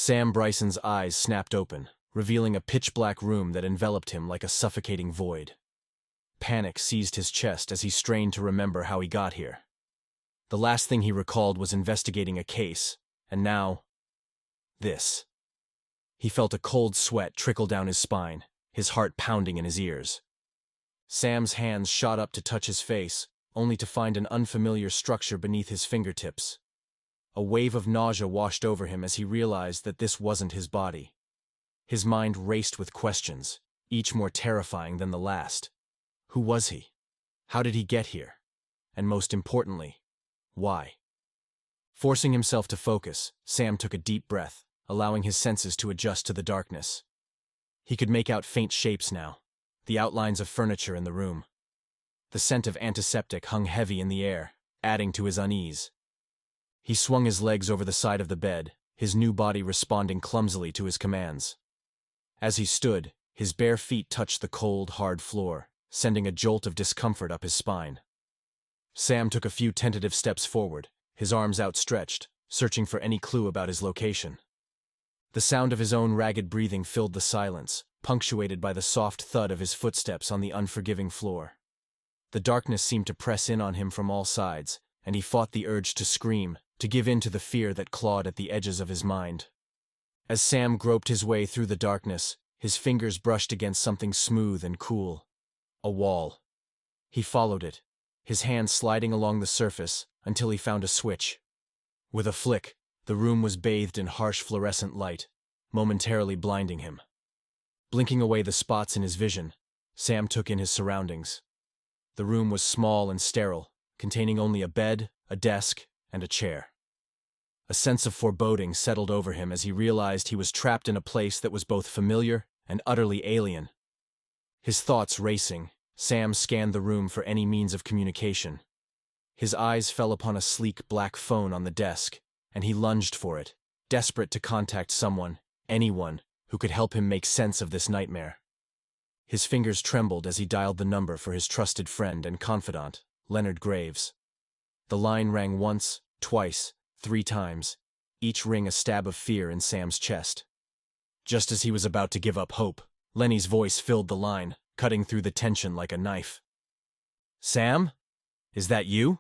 Sam Bryson's eyes snapped open, revealing a pitch-black room that enveloped him like a suffocating void. Panic seized his chest as he strained to remember how he got here. The last thing he recalled was investigating a case, and now, this. He felt a cold sweat trickle down his spine, his heart pounding in his ears. Sam's hands shot up to touch his face, only to find an unfamiliar structure beneath his fingertips. A wave of nausea washed over him as he realized that this wasn't his body. His mind raced with questions, each more terrifying than the last. Who was he? How did he get here? And most importantly, why? Forcing himself to focus, Sam took a deep breath, allowing his senses to adjust to the darkness. He could make out faint shapes now, the outlines of furniture in the room. The scent of antiseptic hung heavy in the air, adding to his unease. He swung his legs over the side of the bed, his new body responding clumsily to his commands. As he stood, his bare feet touched the cold, hard floor, sending a jolt of discomfort up his spine. Sam took a few tentative steps forward, his arms outstretched, searching for any clue about his location. The sound of his own ragged breathing filled the silence, punctuated by the soft thud of his footsteps on the unforgiving floor. The darkness seemed to press in on him from all sides, and he fought the urge to scream, to give in to the fear that clawed at the edges of his mind. As Sam groped his way through the darkness, his fingers brushed against something smooth and cool. A wall. He followed it, his hands sliding along the surface until he found a switch. With a flick, the room was bathed in harsh fluorescent light, momentarily blinding him. Blinking away the spots in his vision, Sam took in his surroundings. The room was small and sterile, containing only a bed, a desk, and a chair. A sense of foreboding settled over him as he realized he was trapped in a place that was both familiar and utterly alien. His thoughts racing, Sam scanned the room for any means of communication. His eyes fell upon a sleek black phone on the desk, and he lunged for it, desperate to contact someone, anyone, who could help him make sense of this nightmare. His fingers trembled as he dialed the number for his trusted friend and confidant, Leonard Graves. The line rang once, twice, 3 times, each ring a stab of fear in Sam's chest. Just as he was about to give up hope, Lenny's voice filled the line, cutting through the tension like a knife. "Sam? Is that you?"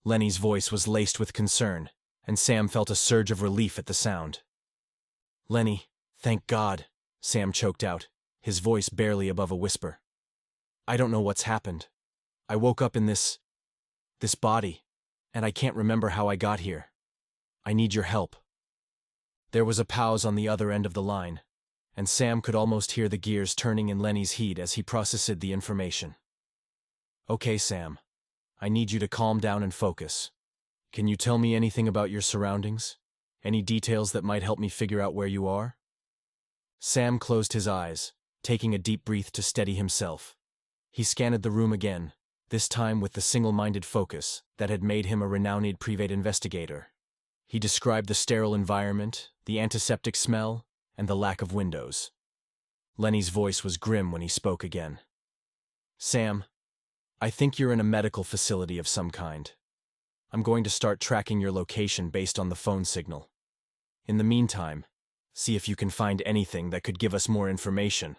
Lenny's voice was laced with concern, and Sam felt a surge of relief at the sound. "Lenny, thank God," Sam choked out, his voice barely above a whisper. "I don't know what's happened. I woke up in this body, and I can't remember how I got here. I need your help." There was a pause on the other end of the line, and Sam could almost hear the gears turning in Lenny's head as he processed the information. "Okay, Sam. I need you to calm down and focus. Can you tell me anything about your surroundings? Any details that might help me figure out where you are?" Sam closed his eyes, taking a deep breath to steady himself. He scanned the room again, this time with the single-minded focus that had made him a renowned private investigator. He described the sterile environment, the antiseptic smell, and the lack of windows. Lenny's voice was grim when he spoke again. "Sam, I think you're in a medical facility of some kind. I'm going to start tracking your location based on the phone signal. In the meantime, see if you can find anything that could give us more information,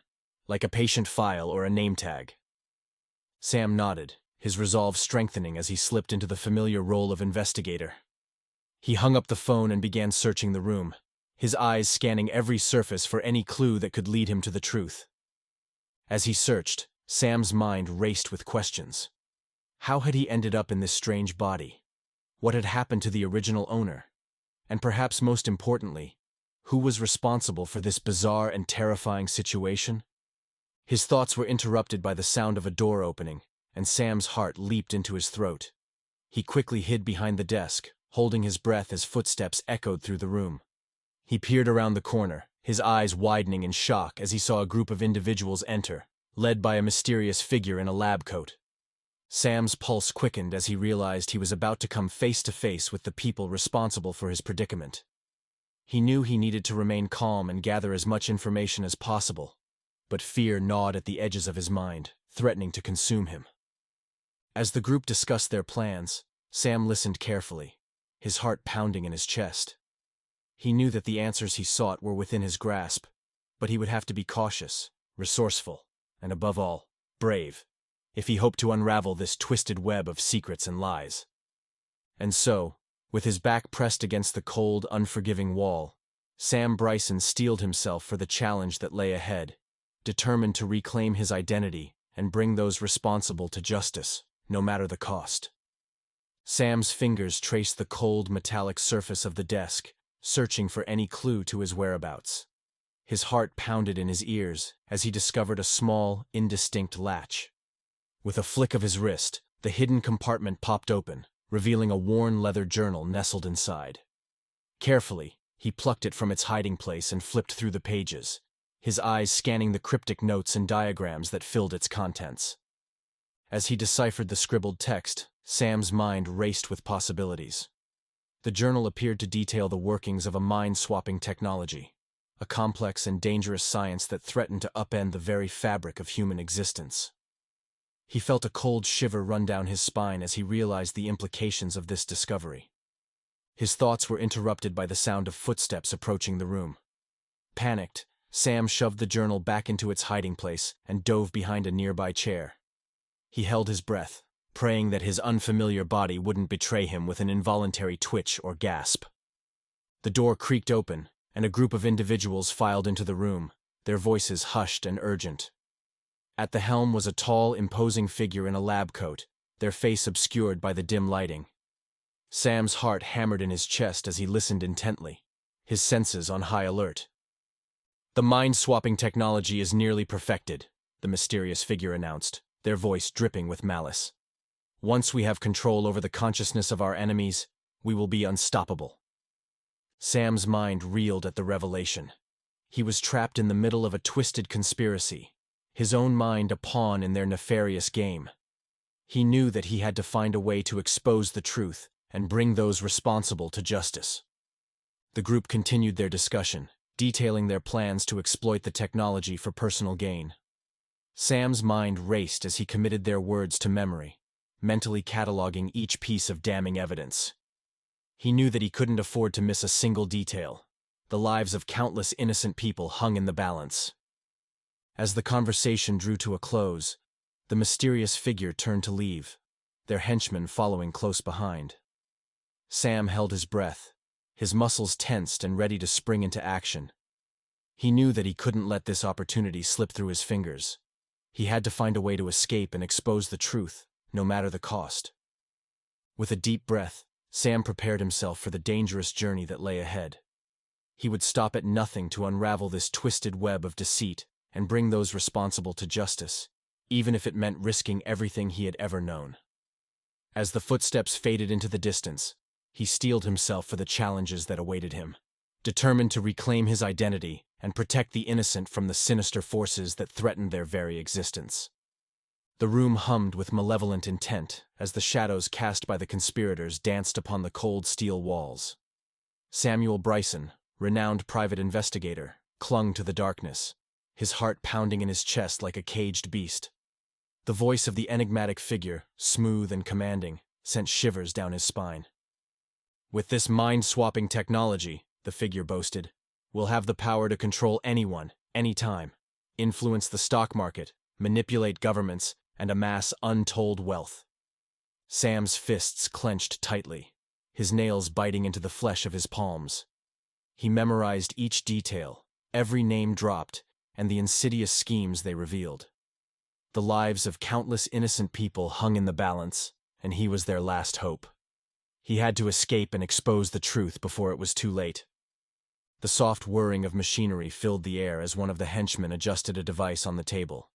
like a patient file or a name tag." Sam nodded, his resolve strengthening as he slipped into the familiar role of investigator. He hung up the phone and began searching the room, his eyes scanning every surface for any clue that could lead him to the truth. As he searched, Sam's mind raced with questions. How had he ended up in this strange body? What had happened to the original owner? And perhaps most importantly, who was responsible for this bizarre and terrifying situation? His thoughts were interrupted by the sound of a door opening, and Sam's heart leaped into his throat. He quickly hid behind the desk, holding his breath as footsteps echoed through the room. He peered around the corner, his eyes widening in shock as he saw a group of individuals enter, led by a mysterious figure in a lab coat. Sam's pulse quickened as he realized he was about to come face to face with the people responsible for his predicament. He knew he needed to remain calm and gather as much information as possible, but fear gnawed at the edges of his mind, threatening to consume him. As the group discussed their plans, Sam listened carefully, his heart pounding in his chest. He knew that the answers he sought were within his grasp, but he would have to be cautious, resourceful, and above all, brave, if he hoped to unravel this twisted web of secrets and lies. And so, with his back pressed against the cold, unforgiving wall, Sam Bryson steeled himself for the challenge that lay ahead, determined to reclaim his identity and bring those responsible to justice, no matter the cost. Sam's fingers traced the cold, metallic surface of the desk, searching for any clue to his whereabouts. His heart pounded in his ears as he discovered a small, indistinct latch. With a flick of his wrist, the hidden compartment popped open, revealing a worn leather journal nestled inside. Carefully, he plucked it from its hiding place and flipped through the pages, his eyes scanning the cryptic notes and diagrams that filled its contents. As he deciphered the scribbled text, Sam's mind raced with possibilities. The journal appeared to detail the workings of a mind-swapping technology, a complex and dangerous science that threatened to upend the very fabric of human existence. He felt a cold shiver run down his spine as he realized the implications of this discovery. His thoughts were interrupted by the sound of footsteps approaching the room. Panicked, Sam shoved the journal back into its hiding place and dove behind a nearby chair. He held his breath, praying that his unfamiliar body wouldn't betray him with an involuntary twitch or gasp. The door creaked open, and a group of individuals filed into the room, their voices hushed and urgent. At the helm was a tall, imposing figure in a lab coat, their face obscured by the dim lighting. Sam's heart hammered in his chest as he listened intently, his senses on high alert. "The mind-swapping technology is nearly perfected," the mysterious figure announced, their voice dripping with malice. "Once we have control over the consciousness of our enemies, we will be unstoppable." Sam's mind reeled at the revelation. He was trapped in the middle of a twisted conspiracy, his own mind a pawn in their nefarious game. He knew that he had to find a way to expose the truth and bring those responsible to justice. The group continued their discussion, detailing their plans to exploit the technology for personal gain. Sam's mind raced as he committed their words to memory, mentally cataloging each piece of damning evidence. He knew that he couldn't afford to miss a single detail. The lives of countless innocent people hung in the balance. As the conversation drew to a close, the mysterious figure turned to leave, their henchmen following close behind. Sam held his breath, his muscles tensed and ready to spring into action. He knew that he couldn't let this opportunity slip through his fingers. He had to find a way to escape and expose the truth, no matter the cost. With a deep breath, Sam prepared himself for the dangerous journey that lay ahead. He would stop at nothing to unravel this twisted web of deceit and bring those responsible to justice, even if it meant risking everything he had ever known. As the footsteps faded into the distance, he steeled himself for the challenges that awaited him, determined to reclaim his identity and protect the innocent from the sinister forces that threatened their very existence. The room hummed with malevolent intent as the shadows cast by the conspirators danced upon the cold steel walls. Samuel Bryson, renowned private investigator, clung to the darkness, his heart pounding in his chest like a caged beast. The voice of the enigmatic figure, smooth and commanding, sent shivers down his spine. "With this mind-swapping technology," the figure boasted, "we'll have the power to control anyone, anytime, influence the stock market, manipulate governments, and amass untold wealth." Sam's fists clenched tightly, his nails biting into the flesh of his palms. He memorized each detail, every name dropped, and the insidious schemes they revealed. The lives of countless innocent people hung in the balance, and he was their last hope. He had to escape and expose the truth before it was too late. The soft whirring of machinery filled the air as one of the henchmen adjusted a device on the table.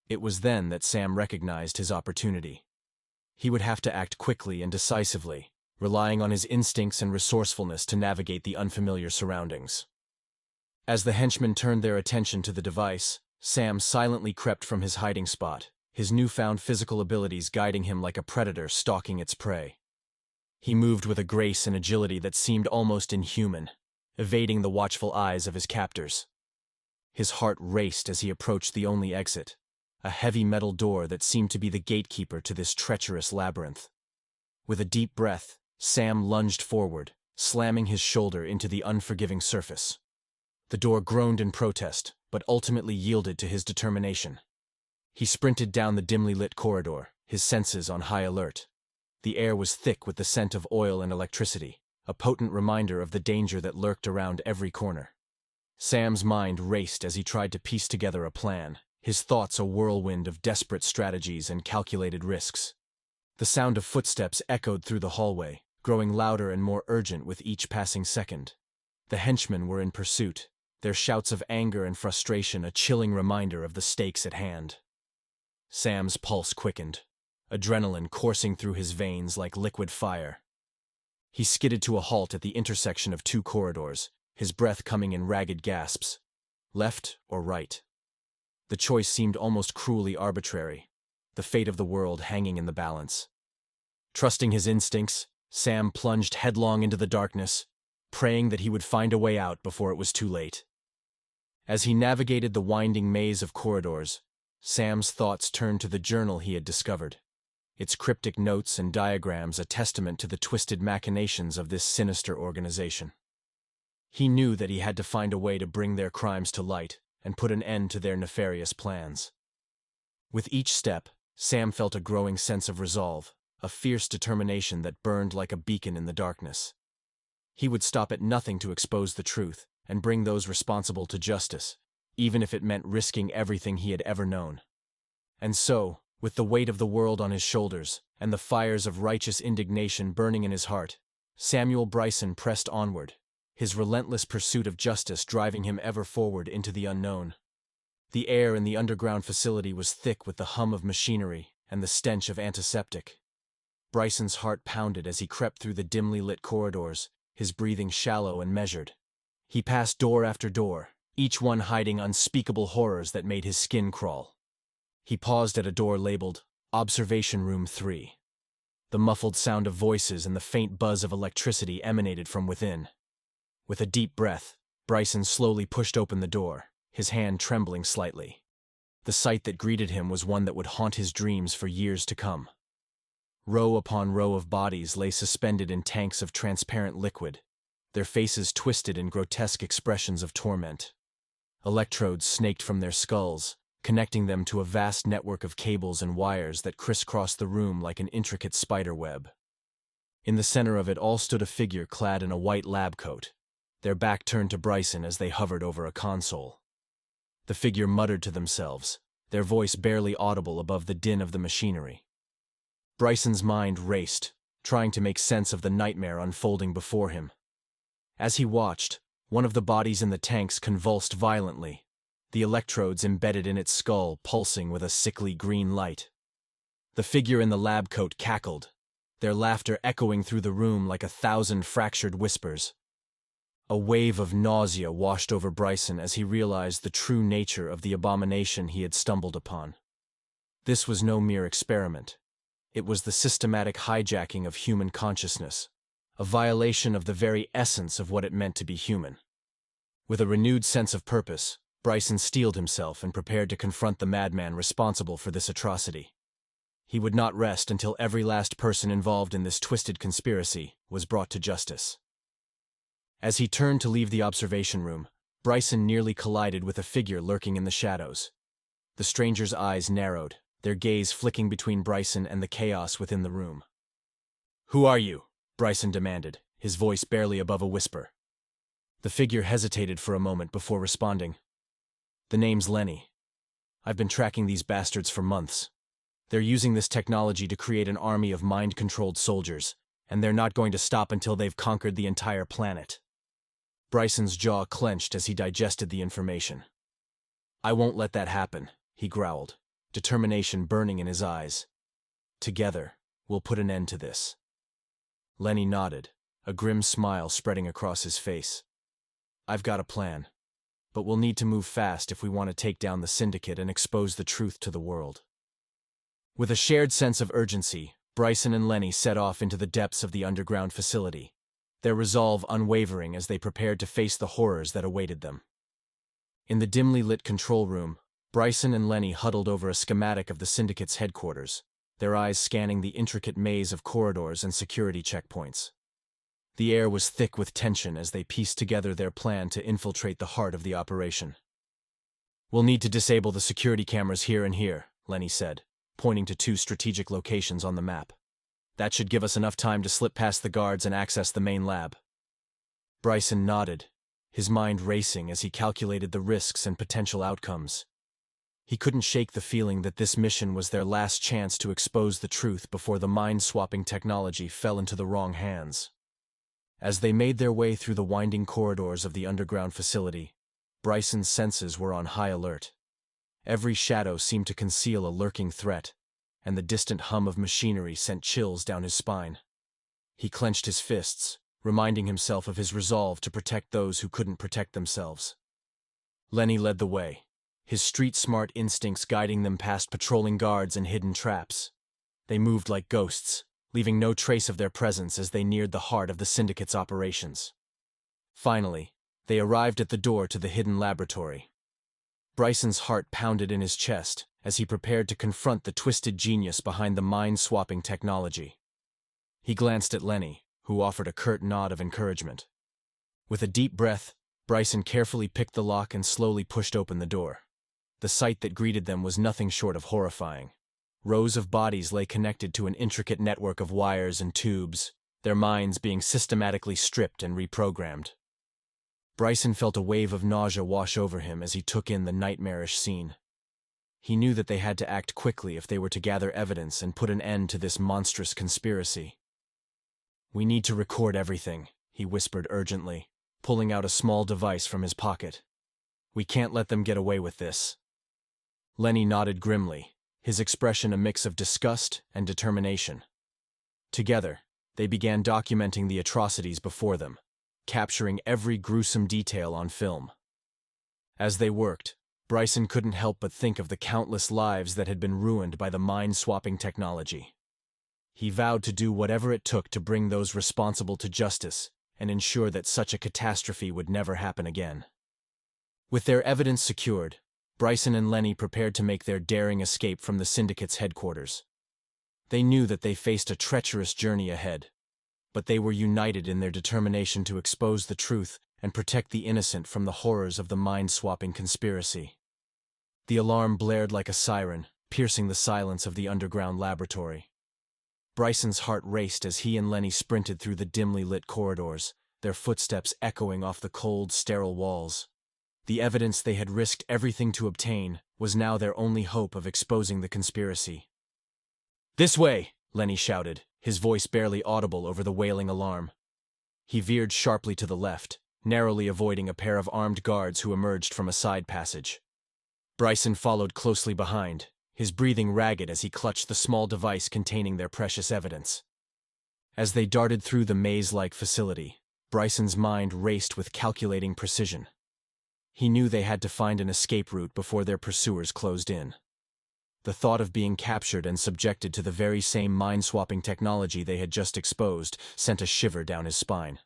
It was then that Sam recognized his opportunity. He would have to act quickly and decisively, relying on his instincts and resourcefulness to navigate the unfamiliar surroundings. As the henchmen turned their attention to the device, Sam silently crept from his hiding spot, his newfound physical abilities guiding him like a predator stalking its prey. He moved with a grace and agility that seemed almost inhuman, evading the watchful eyes of his captors. His heart raced as he approached the only exit, a heavy metal door that seemed to be the gatekeeper to this treacherous labyrinth. With a deep breath, Sam lunged forward, slamming his shoulder into the unforgiving surface. The door groaned in protest, but ultimately yielded to his determination. He sprinted down the dimly lit corridor, his senses on high alert. The air was thick with the scent of oil and electricity, a potent reminder of the danger that lurked around every corner. Sam's mind raced as he tried to piece together a plan, his thoughts a whirlwind of desperate strategies and calculated risks. The sound of footsteps echoed through the hallway, growing louder and more urgent with each passing second. The henchmen were in pursuit, their shouts of anger and frustration a chilling reminder of the stakes at hand. Sam's pulse quickened, adrenaline coursing through his veins like liquid fire. He skidded to a halt at the intersection of two corridors, his breath coming in ragged gasps. Left or right? The choice seemed almost cruelly arbitrary, the fate of the world hanging in the balance. Trusting his instincts, Sam plunged headlong into the darkness, praying that he would find a way out before it was too late. As he navigated the winding maze of corridors, Sam's thoughts turned to the journal he had discovered, its cryptic notes and diagrams a testament to the twisted machinations of this sinister organization. He knew that he had to find a way to bring their crimes to light and put an end to their nefarious plans. With each step, Sam felt a growing sense of resolve, a fierce determination that burned like a beacon in the darkness. He would stop at nothing to expose the truth and bring those responsible to justice, even if it meant risking everything he had ever known. And so, with the weight of the world on his shoulders and the fires of righteous indignation burning in his heart, Samuel Bryson pressed onward, his relentless pursuit of justice driving him ever forward into the unknown. The air in the underground facility was thick with the hum of machinery and the stench of antiseptic. Bryson's heart pounded as he crept through the dimly lit corridors, his breathing shallow and measured. He passed door after door, each one hiding unspeakable horrors that made his skin crawl. He paused at a door labeled Observation Room 3. The muffled sound of voices and the faint buzz of electricity emanated from within. With a deep breath, Bryson slowly pushed open the door, his hand trembling slightly. The sight that greeted him was one that would haunt his dreams for years to come. Row upon row of bodies lay suspended in tanks of transparent liquid, their faces twisted in grotesque expressions of torment. Electrodes snaked from their skulls, connecting them to a vast network of cables and wires that crisscrossed the room like an intricate spider web. In the center of it all stood a figure clad in a white lab coat, their back turned to Bryson as they hovered over a console. The figure muttered to themselves, their voice barely audible above the din of the machinery. Bryson's mind raced, trying to make sense of the nightmare unfolding before him. As he watched, one of the bodies in the tanks convulsed violently, the electrodes embedded in its skull pulsing with a sickly green light. The figure in the lab coat cackled, their laughter echoing through the room like 1,000 fractured whispers. A wave of nausea washed over Bryson as he realized the true nature of the abomination he had stumbled upon. This was no mere experiment. It was the systematic hijacking of human consciousness, a violation of the very essence of what it meant to be human. With a renewed sense of purpose, Bryson steeled himself and prepared to confront the madman responsible for this atrocity. He would not rest until every last person involved in this twisted conspiracy was brought to justice. As he turned to leave the observation room, Bryson nearly collided with a figure lurking in the shadows. The stranger's eyes narrowed, their gaze flicking between Bryson and the chaos within the room. "Who are you?" Bryson demanded, his voice barely above a whisper. The figure hesitated for a moment before responding. "The name's Lenny. I've been tracking these bastards for months. They're using this technology to create an army of mind-controlled soldiers, and they're not going to stop until they've conquered the entire planet." Bryson's jaw clenched as he digested the information. "I won't let that happen," he growled, determination burning in his eyes. "Together, we'll put an end to this." Lenny nodded, a grim smile spreading across his face. "I've got a plan, but we'll need to move fast if we want to take down the syndicate and expose the truth to the world." With a shared sense of urgency, Bryson and Lenny set off into the depths of the underground facility, their resolve unwavering as they prepared to face the horrors that awaited them. In the dimly lit control room, Bryson and Lenny huddled over a schematic of the syndicate's headquarters, their eyes scanning the intricate maze of corridors and security checkpoints. The air was thick with tension as they pieced together their plan to infiltrate the heart of the operation. "We'll need to disable the security cameras here and here," Lenny said, pointing to 2 strategic locations on the map. "That should give us enough time to slip past the guards and access the main lab." Bryson nodded, his mind racing as he calculated the risks and potential outcomes. He couldn't shake the feeling that this mission was their last chance to expose the truth before the mind-swapping technology fell into the wrong hands. As they made their way through the winding corridors of the underground facility, Bryson's senses were on high alert. Every shadow seemed to conceal a lurking threat, and the distant hum of machinery sent chills down his spine. He clenched his fists, reminding himself of his resolve to protect those who couldn't protect themselves. Lenny led the way, his street-smart instincts guiding them past patrolling guards and hidden traps. They moved like ghosts, leaving no trace of their presence as they neared the heart of the Syndicate's operations. Finally, they arrived at the door to the hidden laboratory. Bryson's heart pounded in his chest as he prepared to confront the twisted genius behind the mind-swapping technology. He glanced at Lenny, who offered a curt nod of encouragement. With a deep breath, Bryson carefully picked the lock and slowly pushed open the door. The sight that greeted them was nothing short of horrifying. Rows of bodies lay connected to an intricate network of wires and tubes, their minds being systematically stripped and reprogrammed. Bryson felt a wave of nausea wash over him as he took in the nightmarish scene. He knew that they had to act quickly if they were to gather evidence and put an end to this monstrous conspiracy. "We need to record everything," he whispered urgently, pulling out a small device from his pocket. "We can't let them get away with this." Lenny nodded grimly, his expression a mix of disgust and determination. Together, they began documenting the atrocities before them, capturing every gruesome detail on film. As they worked, Bryson couldn't help but think of the countless lives that had been ruined by the mind-swapping technology. He vowed to do whatever it took to bring those responsible to justice and ensure that such a catastrophe would never happen again. With their evidence secured, Bryson and Lenny prepared to make their daring escape from the Syndicate's headquarters. They knew that they faced a treacherous journey ahead, but they were united in their determination to expose the truth and protect the innocent from the horrors of the mind-swapping conspiracy. The alarm blared like a siren, piercing the silence of the underground laboratory. Bryson's heart raced as he and Lenny sprinted through the dimly lit corridors, their footsteps echoing off the cold, sterile walls. The evidence they had risked everything to obtain was now their only hope of exposing the conspiracy. "This way!" Lenny shouted, his voice barely audible over the wailing alarm. He veered sharply to the left, narrowly avoiding a pair of armed guards who emerged from a side passage. Bryson followed closely behind, his breathing ragged as he clutched the small device containing their precious evidence. As they darted through the maze-like facility, Bryson's mind raced with calculating precision. He knew they had to find an escape route before their pursuers closed in. The thought of being captured and subjected to the very same mind-swapping technology they had just exposed sent a shiver down his spine.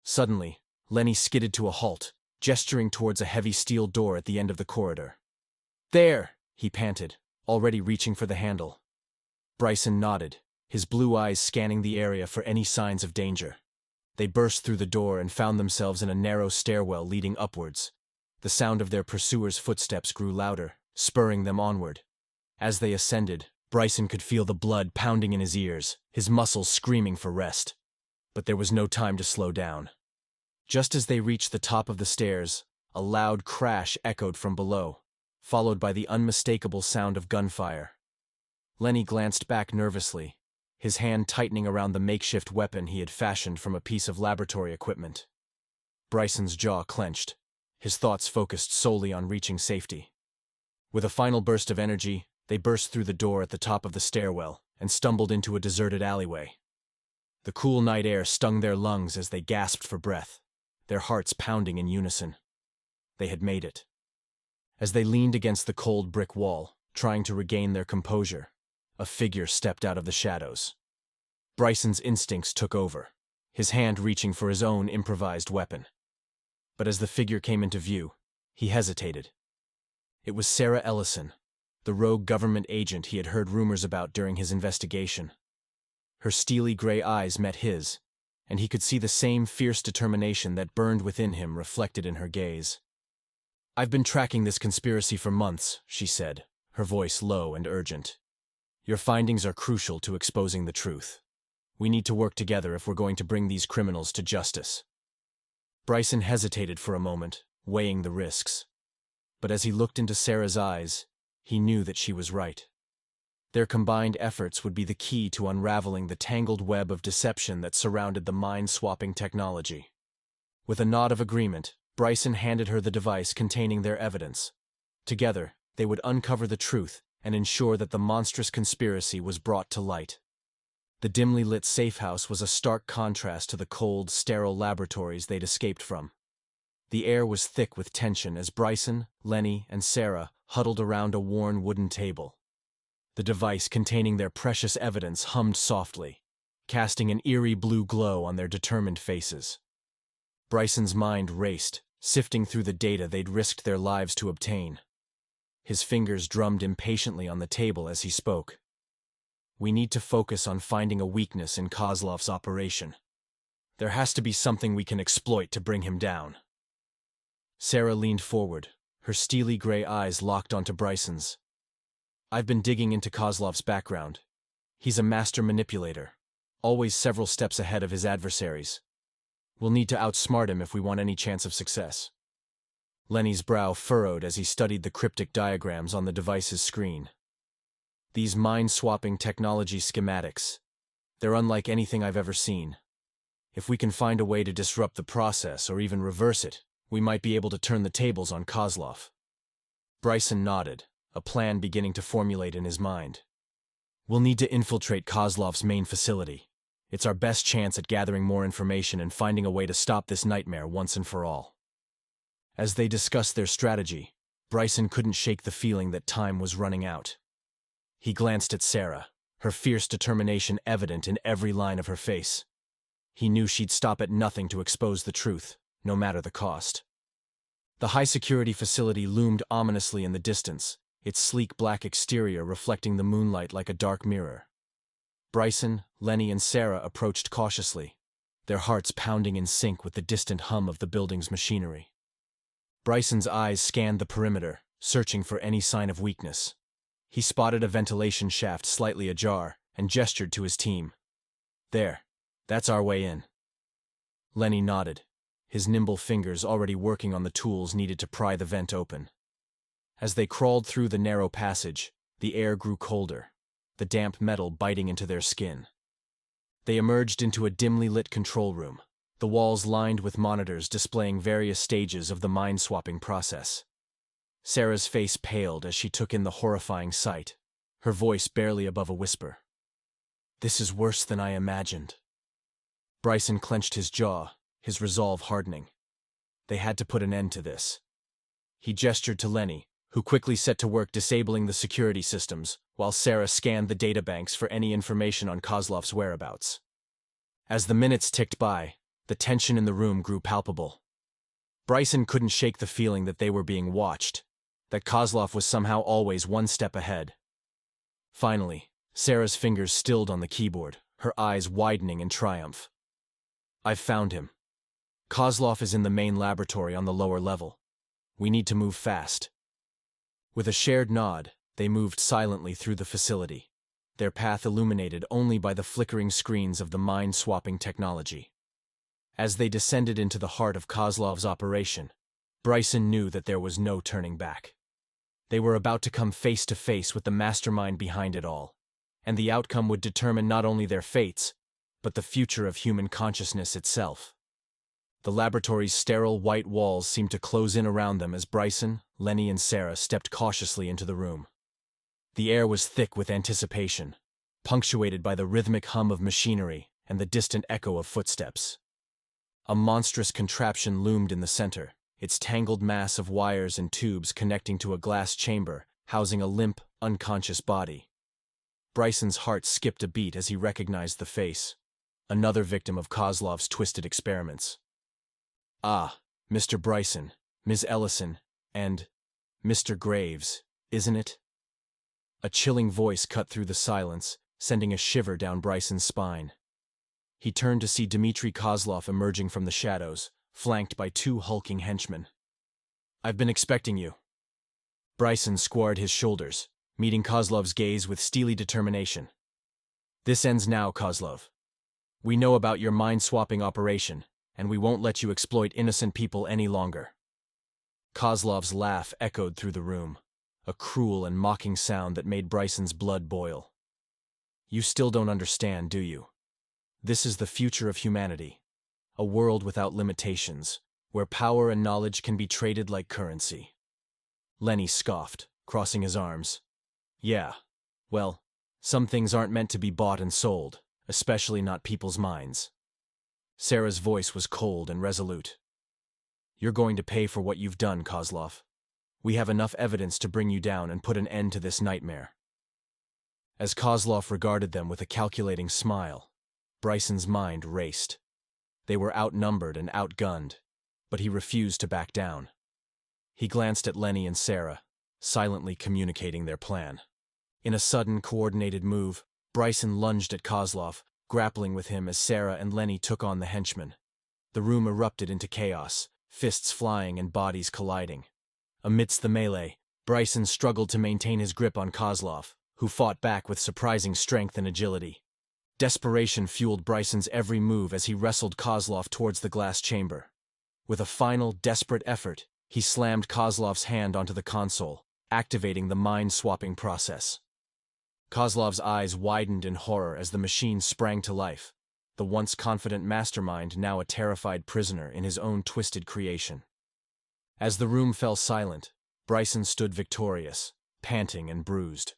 Suddenly, Lenny skidded to a halt, gesturing towards a heavy steel door at the end of the corridor. "There!" he panted, already reaching for the handle. Bryson nodded, his blue eyes scanning the area for any signs of danger. They burst through the door and found themselves in a narrow stairwell leading upwards. The sound of their pursuers' footsteps grew louder, spurring them onward. As they ascended, Bryson could feel the blood pounding in his ears, his muscles screaming for rest. But there was no time to slow down. Just as they reached the top of the stairs, a loud crash echoed from below, followed by the unmistakable sound of gunfire. Lenny glanced back nervously, his hand tightening around the makeshift weapon he had fashioned from a piece of laboratory equipment. Bryson's jaw clenched, his thoughts focused solely on reaching safety. With a final burst of energy, they burst through the door at the top of the stairwell and stumbled into a deserted alleyway. The cool night air stung their lungs as they gasped for breath, their hearts pounding in unison. They had made it. As they leaned against the cold brick wall, trying to regain their composure, a figure stepped out of the shadows. Bryson's instincts took over, his hand reaching for his own improvised weapon. But as the figure came into view, he hesitated. It was Sarah Ellison, the rogue government agent he had heard rumors about during his investigation. Her steely gray eyes met his, and he could see the same fierce determination that burned within him reflected in her gaze. "I've been tracking this conspiracy for months," she said, her voice low and urgent. "Your findings are crucial to exposing the truth. We need to work together if we're going to bring these criminals to justice." Bryson hesitated for a moment, weighing the risks. But as he looked into Sarah's eyes, he knew that she was right. Their combined efforts would be the key to unraveling the tangled web of deception that surrounded the mind-swapping technology. With a nod of agreement, Bryson handed her the device containing their evidence. Together, they would uncover the truth and ensure that the monstrous conspiracy was brought to light. The dimly lit safe house was a stark contrast to the cold, sterile laboratories they'd escaped from. The air was thick with tension as Bryson, Lenny, and Sarah huddled around a worn wooden table. The device containing their precious evidence hummed softly, casting an eerie blue glow on their determined faces. Bryson's mind raced, sifting through the data they'd risked their lives to obtain. His fingers drummed impatiently on the table as he spoke. "We need to focus on finding a weakness in Kozlov's operation. There has to be something we can exploit to bring him down." Sarah leaned forward, her steely gray eyes locked onto Bryson's. "I've been digging into Kozlov's background. He's a master manipulator, always several steps ahead of his adversaries. We'll need to outsmart him if we want any chance of success." Lenny's brow furrowed as he studied the cryptic diagrams on the device's screen. "These mind-swapping technology schematics. They're unlike anything I've ever seen. If we can find a way to disrupt the process or even reverse it, we might be able to turn the tables on Kozlov." Bryson nodded, a plan beginning to formulate in his mind. "We'll need to infiltrate Kozlov's main facility. It's our best chance at gathering more information and finding a way to stop this nightmare once and for all." As they discussed their strategy, Bryson couldn't shake the feeling that time was running out. He glanced at Sarah, her fierce determination evident in every line of her face. He knew she'd stop at nothing to expose the truth, no matter the cost. The high-security facility loomed ominously in the distance, its sleek black exterior reflecting the moonlight like a dark mirror. Bryson, Lenny, and Sarah approached cautiously, their hearts pounding in sync with the distant hum of the building's machinery. Bryson's eyes scanned the perimeter, searching for any sign of weakness. He spotted a ventilation shaft slightly ajar and gestured to his team. "There, that's our way in." Lenny nodded, his nimble fingers already working on the tools needed to pry the vent open. As they crawled through the narrow passage, the air grew colder, the damp metal biting into their skin. They emerged into a dimly lit control room, the walls lined with monitors displaying various stages of the mind-swapping process. Sarah's face paled as she took in the horrifying sight, her voice barely above a whisper. "This is worse than I imagined." Bryson clenched his jaw, his resolve hardening. They had to put an end to this. He gestured to Lenny, who quickly set to work disabling the security systems, while Sarah scanned the databanks for any information on Kozlov's whereabouts. As the minutes ticked by, the tension in the room grew palpable. Bryson couldn't shake the feeling that they were being watched, that Kozlov was somehow always one step ahead. Finally, Sarah's fingers stilled on the keyboard, her eyes widening in triumph. "I've found him. Kozlov is in the main laboratory on the lower level. We need to move fast." With a shared nod, they moved silently through the facility, their path illuminated only by the flickering screens of the mind-swapping technology. As they descended into the heart of Kozlov's operation, Bryson knew that there was no turning back. They were about to come face to face with the mastermind behind it all, and the outcome would determine not only their fates, but the future of human consciousness itself. The laboratory's sterile white walls seemed to close in around them as Bryson, Lenny, and Sarah stepped cautiously into the room. The air was thick with anticipation, punctuated by the rhythmic hum of machinery and the distant echo of footsteps. A monstrous contraption loomed in the center, its tangled mass of wires and tubes connecting to a glass chamber, housing a limp, unconscious body. Bryson's heart skipped a beat as he recognized the face, another victim of Kozlov's twisted experiments. "Ah, Mr. Bryson, Ms. Ellison, and Mr. Graves, isn't it?" A chilling voice cut through the silence, sending a shiver down Bryson's spine. He turned to see Dmitry Kozlov emerging from the shadows, flanked by two hulking henchmen. "I've been expecting you." Bryson squared his shoulders, meeting Kozlov's gaze with steely determination. "This ends now, Kozlov. We know about your mind-swapping operation, and we won't let you exploit innocent people any longer." Kozlov's laugh echoed through the room, a cruel and mocking sound that made Bryson's blood boil. "You still don't understand, do you? This is the future of humanity, a world without limitations, where power and knowledge can be traded like currency." Lenny scoffed, crossing his arms. "Yeah, well, some things aren't meant to be bought and sold, especially not people's minds." Sarah's voice was cold and resolute. "You're going to pay for what you've done, Kozlov. We have enough evidence to bring you down and put an end to this nightmare." As Kozlov regarded them with a calculating smile, Bryson's mind raced. They were outnumbered and outgunned, but he refused to back down. He glanced at Lenny and Sarah, silently communicating their plan. In a sudden, coordinated move, Bryson lunged at Kozlov, grappling with him as Sarah and Lenny took on the henchmen. The room erupted into chaos, fists flying and bodies colliding. Amidst the melee, Bryson struggled to maintain his grip on Kozlov, who fought back with surprising strength and agility. Desperation fueled Bryson's every move as he wrestled Kozlov towards the glass chamber. With a final, desperate effort, he slammed Kozlov's hand onto the console, activating the mind-swapping process. Kozlov's eyes widened in horror as the machine sprang to life, the once confident mastermind now a terrified prisoner in his own twisted creation. As the room fell silent, Bryson stood victorious, panting and bruised.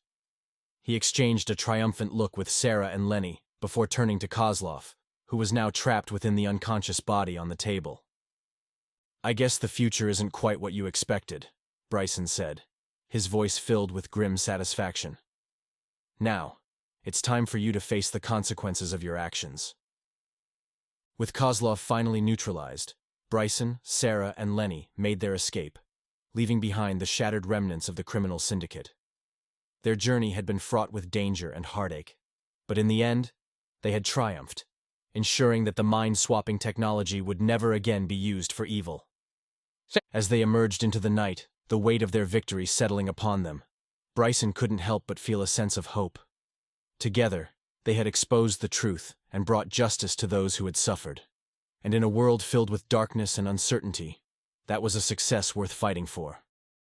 He exchanged a triumphant look with Sarah and Lenny before turning to Kozlov, who was now trapped within the unconscious body on the table. "I guess the future isn't quite what you expected," Bryson said, his voice filled with grim satisfaction. "Now, it's time for you to face the consequences of your actions." With Kozlov finally neutralized, Bryson, Sarah, and Lenny made their escape, leaving behind the shattered remnants of the criminal syndicate. Their journey had been fraught with danger and heartache, but in the end, they had triumphed, ensuring that the mind-swapping technology would never again be used for evil. As they emerged into the night, the weight of their victory settling upon them, Bryson couldn't help but feel a sense of hope. Together, they had exposed the truth and brought justice to those who had suffered. And in a world filled with darkness and uncertainty, that was a success worth fighting for.